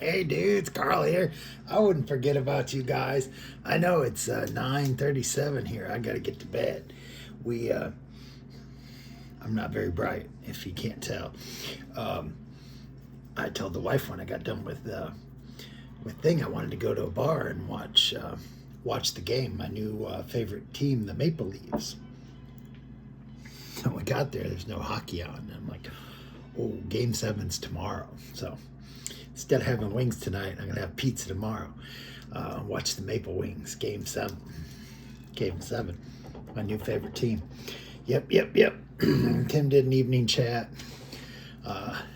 Hey dudes, Carl here. I wouldn't forget about you guys. I know it's 9:37 here. I gotta get to bed. We I'm not very bright, if you can't tell. Um, I told the wife when I got done with thing I wanted to go to a bar and watch the game. My new favorite team, the Maple Leafs. So we got there. There's no hockey on. And I'm like, oh, Game 7's tomorrow. So instead of having wings tonight, I'm gonna have pizza tomorrow. Watch the Maple Wings, Game 7. Game 7, my new favorite team. Yep. Tim did an evening chat.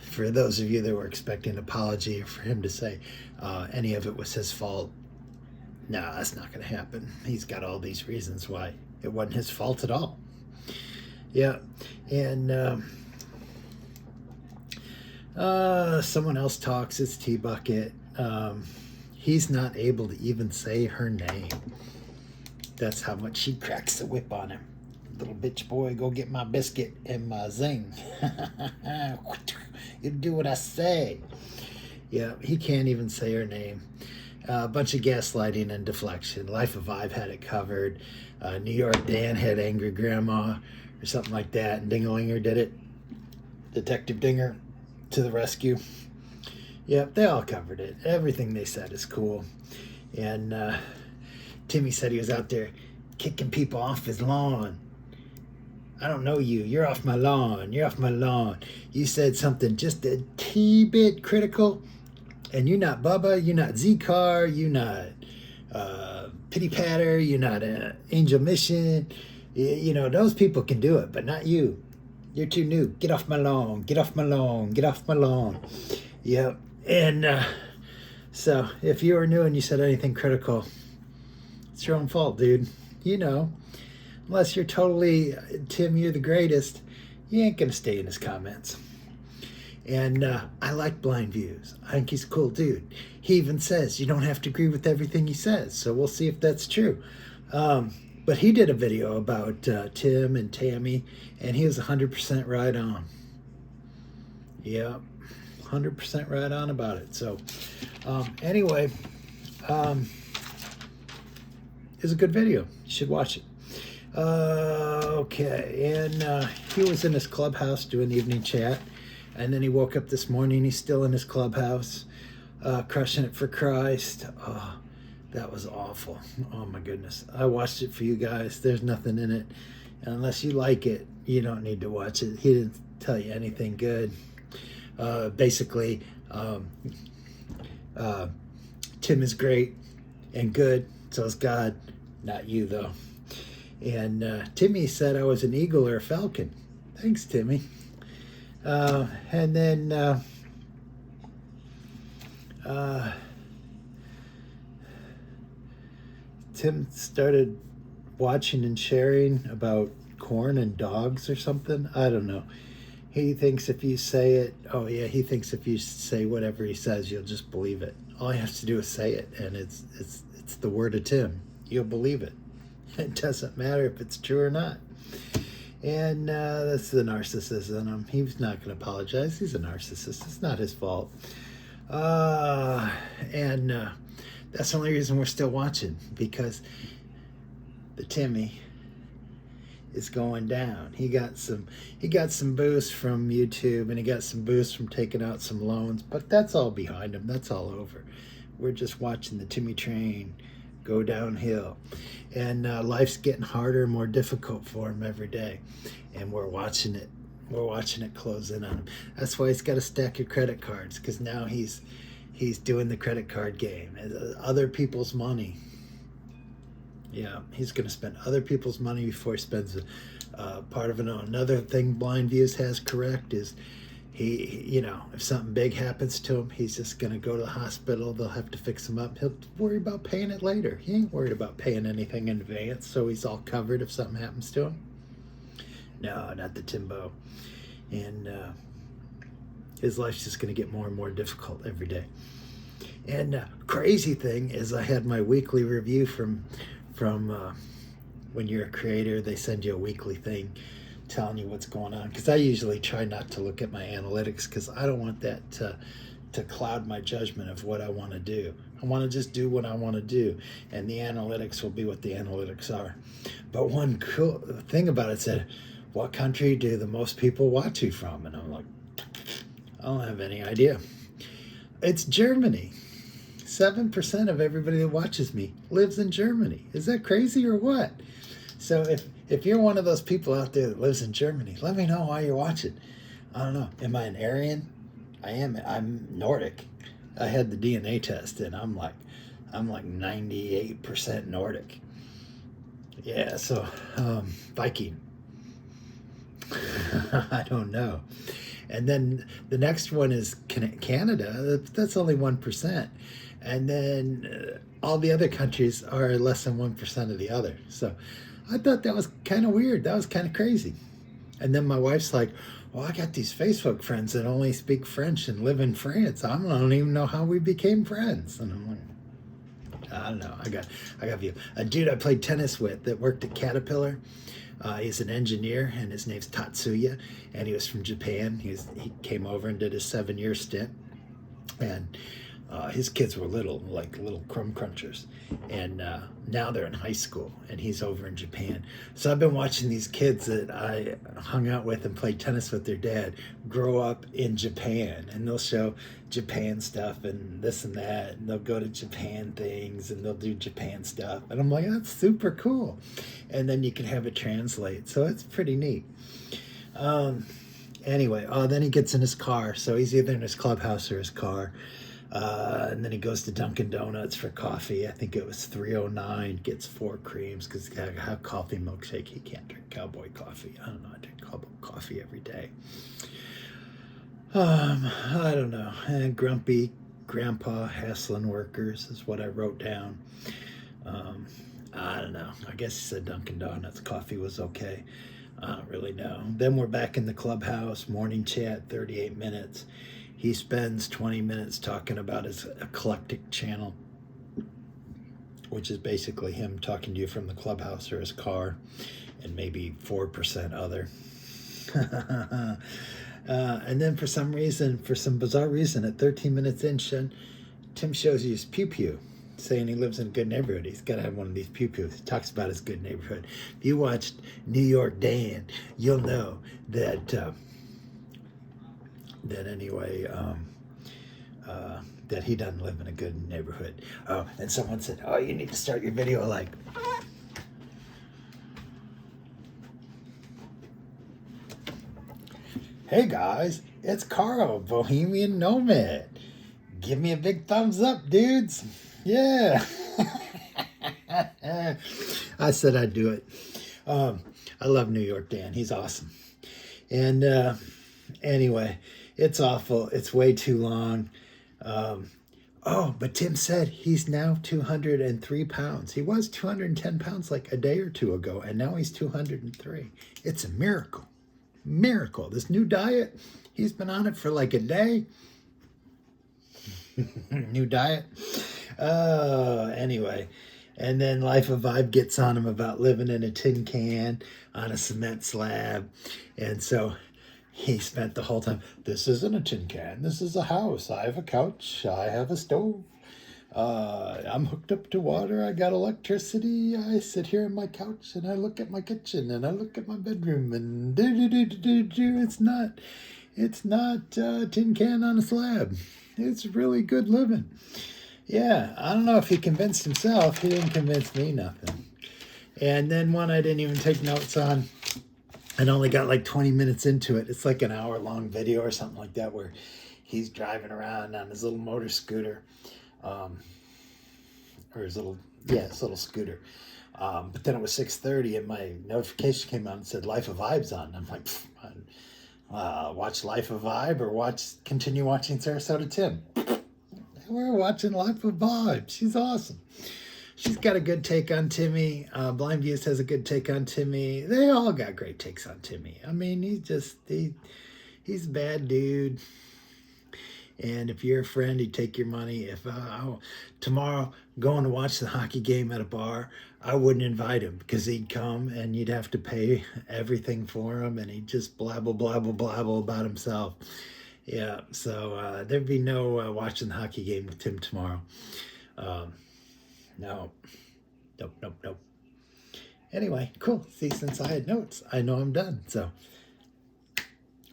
For those of you that were expecting an apology for him to say any of it was his fault, no, that's not gonna happen. He's got all these reasons why it wasn't his fault at all. Yeah, and someone else talks. It's T-Bucket. He's not able to even say her name. That's how much she cracks the whip on him. Little bitch boy, go get my biscuit and my zing. You do what I say. Yeah, he can't even say her name. A bunch of gaslighting and deflection. Life of Vibe had it covered. New York Dan had Angry Grandma or something like that. And Dingalinger did it. Detective Dinger to the rescue. Yep, they all covered it. Everything they said is cool. And Timmy said he was out there kicking people off his lawn. I don't know you. You're off my lawn. You're off my lawn. You said something just a bit critical. And you're not Bubba. You're not Z-Car. You're not Pity Patter. You're not Angel Mission. You know, those people can do it, but not you. You're too new. Get off my lawn. Get off my lawn. Get off my lawn. Yep. And so if you were new and you said anything critical, it's your own fault, dude. You know, unless you're totally, Tim, you're the greatest, you ain't going to stay in his comments. And I like Blind Views. I think he's a cool dude. He even says you don't have to agree with everything he says. So we'll see if that's true. But he did a video about Tim and Tammy, and he was 100% right on. Yep, 100% right on about it. So anyway, it's a good video. You should watch it. Okay, and he was in his clubhouse doing evening chat, and then he woke up this morning. He's still in his clubhouse, crushing it for Christ. Oh, that was awful. Oh my goodness. I watched it for you guys. There's nothing in it. And unless you like it, you don't need to watch it. He didn't tell you anything good. Basically, Tim is great and good. So is God. Not you, though. And Timmy said I was an eagle or a falcon. Thanks, Timmy. And then Tim started watching and sharing about corn and dogs or something. I don't know. He thinks if you say it, oh yeah, he thinks if you say whatever he says, you'll just believe it. All you have to do is say it, and it's the word of Tim. You'll believe it. It doesn't matter if it's true or not. And that's the narcissist in him. He's not going to apologize. He's a narcissist. It's not his fault. And that's the only reason we're still watching, because the Timmy is going down. He got some boost from YouTube, and he got some boost from taking out some loans, but that's all behind him. That's all over. We're just watching the Timmy train go downhill, and life's getting harder and more difficult for him every day, and we're watching it close in on him. That's why he's got to stack your credit cards, because now he's doing the credit card game. Other people's money. Yeah, he's going to spend other people's money before he spends part of it on. Another thing Blind Views has correct is he, you know, if something big happens to him, he's just going to go to the hospital. They'll have to fix him up. He'll worry about paying it later. He ain't worried about paying anything in advance, so he's all covered if something happens to him. No, not the Timbo. And his life's just going to get more and more difficult every day. And crazy thing is, I had my weekly review from when you're a creator, they send you a weekly thing telling you what's going on, because I usually try not to look at my analytics, because I don't want that to cloud my judgment of what I want to do. I want to just do what I want to do, and the analytics will be what the analytics are. But one cool thing about it said, what country do the most people watch you from? And I'm like, I don't have any idea. It's Germany. 7% of everybody that watches me lives in Germany. Is that crazy or what? So if you're one of those people out there that lives in Germany, let me know why you're watching. I don't know. Am I an Aryan? I am. I'm Nordic. I had the DNA test, and I'm like 98% Nordic. Yeah. So Viking. I don't know. And then the next one is Canada. That's only 1%. And then all the other countries are less than 1% of the other. So I thought that was kind of weird. That was kind of crazy. And then my wife's like, well, I got these Facebook friends that only speak French and live in France. I don't even know how we became friends. And I'm like, I don't know. I got you. A dude I played tennis with that worked at Caterpillar. He's an engineer, and his name's Tatsuya, and he was from Japan. He came over and did a 7-year stint, and his kids were little crumb crunchers, and now they're in high school, and he's over in Japan. So I've been watching these kids that I hung out with and played tennis with their dad grow up in Japan, and they'll show Japan stuff and this and that, and they'll go to Japan things and they'll do Japan stuff, and I'm like, that's super cool. And then you can have it translate, so it's pretty neat. Anyway, then he gets in his car, so he's either in his clubhouse or his car. And then he goes to Dunkin' Donuts for coffee. I think it was $3.09, gets 4 creams because he's got to have coffee milkshake. He can't drink cowboy coffee. I don't know. I drink cowboy coffee every day. I don't know. And grumpy grandpa hassling workers is what I wrote down. I don't know. I guess he said Dunkin' Donuts coffee was okay. I don't really know. Then we're back in the clubhouse, morning chat, 38 minutes. He spends 20 minutes talking about his eclectic channel, which is basically him talking to you from the clubhouse or his car, and maybe 4% other. And then for some bizarre reason, at 13 minutes in, Tim shows you his pew-pew, saying he lives in a good neighborhood. He's got to have one of these pew-pews. He talks about his good neighborhood. If you watched New York Dan, you'll know that that he doesn't live in a good neighborhood. Oh, and someone said, oh, you need to start your video like, hey guys, it's Karl-Bohemian Nomad. Give me a big thumbs up, dudes. Yeah. I said I'd do it. I love New York Dan. He's awesome. And anyway, it's awful. It's way too long. But Tim said he's now 203 pounds. He was 210 pounds like a day or two ago, and now he's 203. It's a miracle. Miracle. This new diet, he's been on it for like a day. New diet. Anyway. And then Life of Vibe gets on him about living in a tin can on a cement slab. And so he spent the whole time, this isn't a tin can, this is a house. I have a couch, I have a stove. I'm hooked up to water, I got electricity. I sit here on my couch and I look at my kitchen and I look at my bedroom and it's not a tin can on a slab. It's really good living. Yeah, I don't know if he convinced himself. He didn't convince me nothing. And then one I didn't even take notes on. I only got like 20 minutes into it. It's like an hour-long video or something like that where he's driving around on his little motor scooter. Or his little scooter. But then it was 6:30 and my notification came on and said Life of Vibe's on. I'm like, watch Life of Vibe or continue watching Sarasota Tim. We're watching Life of Vibe. She's awesome. She's got a good take on Timmy. Blind Views has a good take on Timmy. They all got great takes on Timmy. I mean, he's a bad dude. And if you're a friend, he'd take your money. If tomorrow going to watch the hockey game at a bar, I wouldn't invite him because he'd come and you'd have to pay everything for him, and he'd just blabble about himself. Yeah, so there'd be no watching the hockey game with Tim tomorrow. Um, no, nope. Anyway, cool. See, since I had notes, I know I'm done. So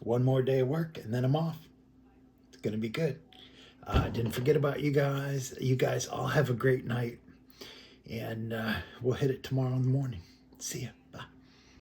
one more day of work and then I'm off. It's going to be good. Didn't forget about you guys. You guys all have a great night. And we'll hit it tomorrow in the morning. See ya.